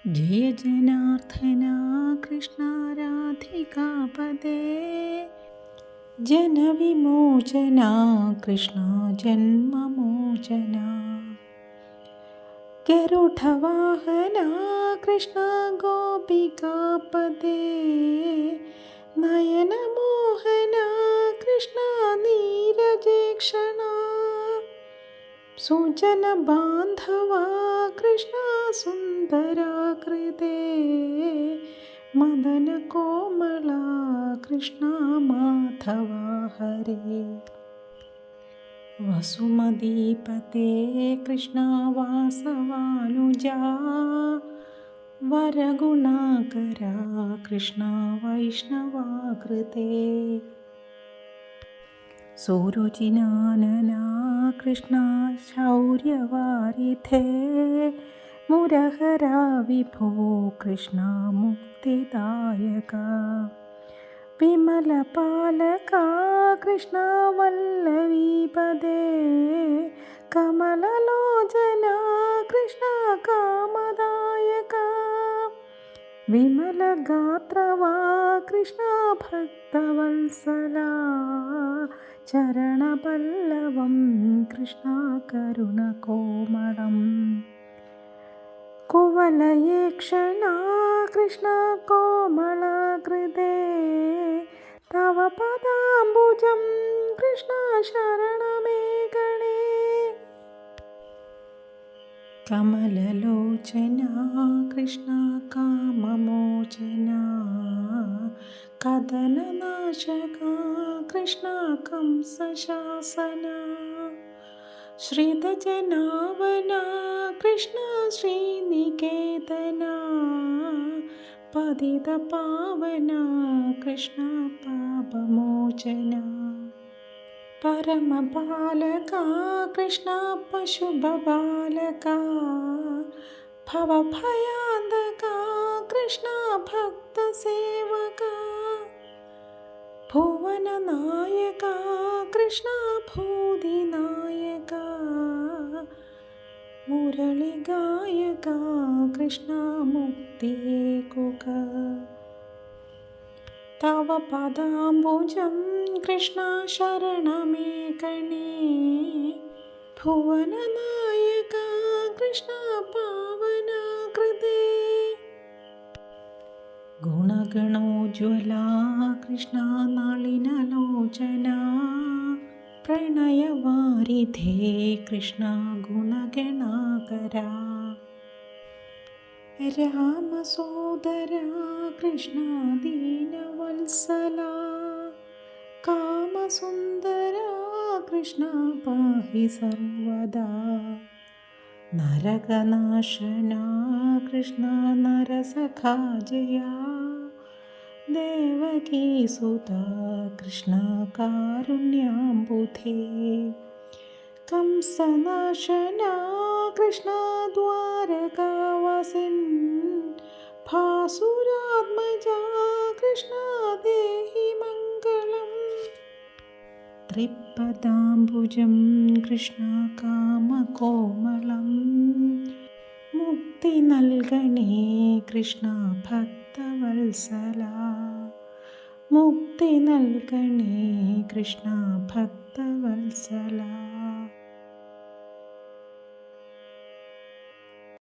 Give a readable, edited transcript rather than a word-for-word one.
जय जनार्दना कृष्ण राधिकापदे जनविमोचना कृष्ण जन्ममोचना गरुडवाहना कृष्ण गोपिकापदे नयनमोहना कृष्ण नीरजेक्षणा सुजनबान्धवा कृष्ण सुन्दराकृते मदनकोमला कृष्ण माधवा हरे वसुमतीपते कृष्ण वासवानुजा वरगुणाकरा कृष्ण वैष्णवाकृते सुरुचिनानना कृष्ण शौर्यवारिधे मुरहरा विभो कृष्ण मुक्तिदायका विमलपालका कृष्ण वल्लवीपदे कमललोचना कृष्ण कामदायका विमलगात्रवा कृष्ण भक्तवत्सला चरणपल्लवं कृष्ण करुणकोमलम् कुवलयेक्षणा कृष्ण कोमलाकृते तव पदाम्बुजं कृष्ण शरणमे गणे कमललोचना कृष्ण काममोचना कदननाशका कृष्ण कंसशासना श्रितजनावना कृष्ण श्रीनिकेतना पतितपावना कृष्ण पापमोचना परमबालका कृष्ण पशुबबालका भवभयान्तका कृष्ण भक्तसेवका भुवननायका कृष्ण भूतिनायका मुरळिगायका कृष्ण मुक्तिकुका तव पदाम्बुजं कृष्ण शरणमे गणे भुवननायका कृष्ण पावनाकृते गुणगणोज्ज्वला कृष्ण नलिनलोचना प्रणयवारिधे कृष्ण गुणगणाकरा रामसोदरा कृष्ण दीनवत्सला कामसुन्दरा कृष्ण पाहि सर्वदा नरकनाशना कृष्ण नरसखा जया देवकीसुता कृष्ण कारुण्याम्बुधे कंसनाशना कृष्ण द्वारकावासिन् भासुरात्मजा कृष्ण देहि मङ्गलम् त्रिपदाम्बुजं कृष्ण कामकोमलं मुक्ति नल्गणे कृष्ण भक्तवत्सला मुक्ति नल्गणे कृष्ण भक्तवत्सला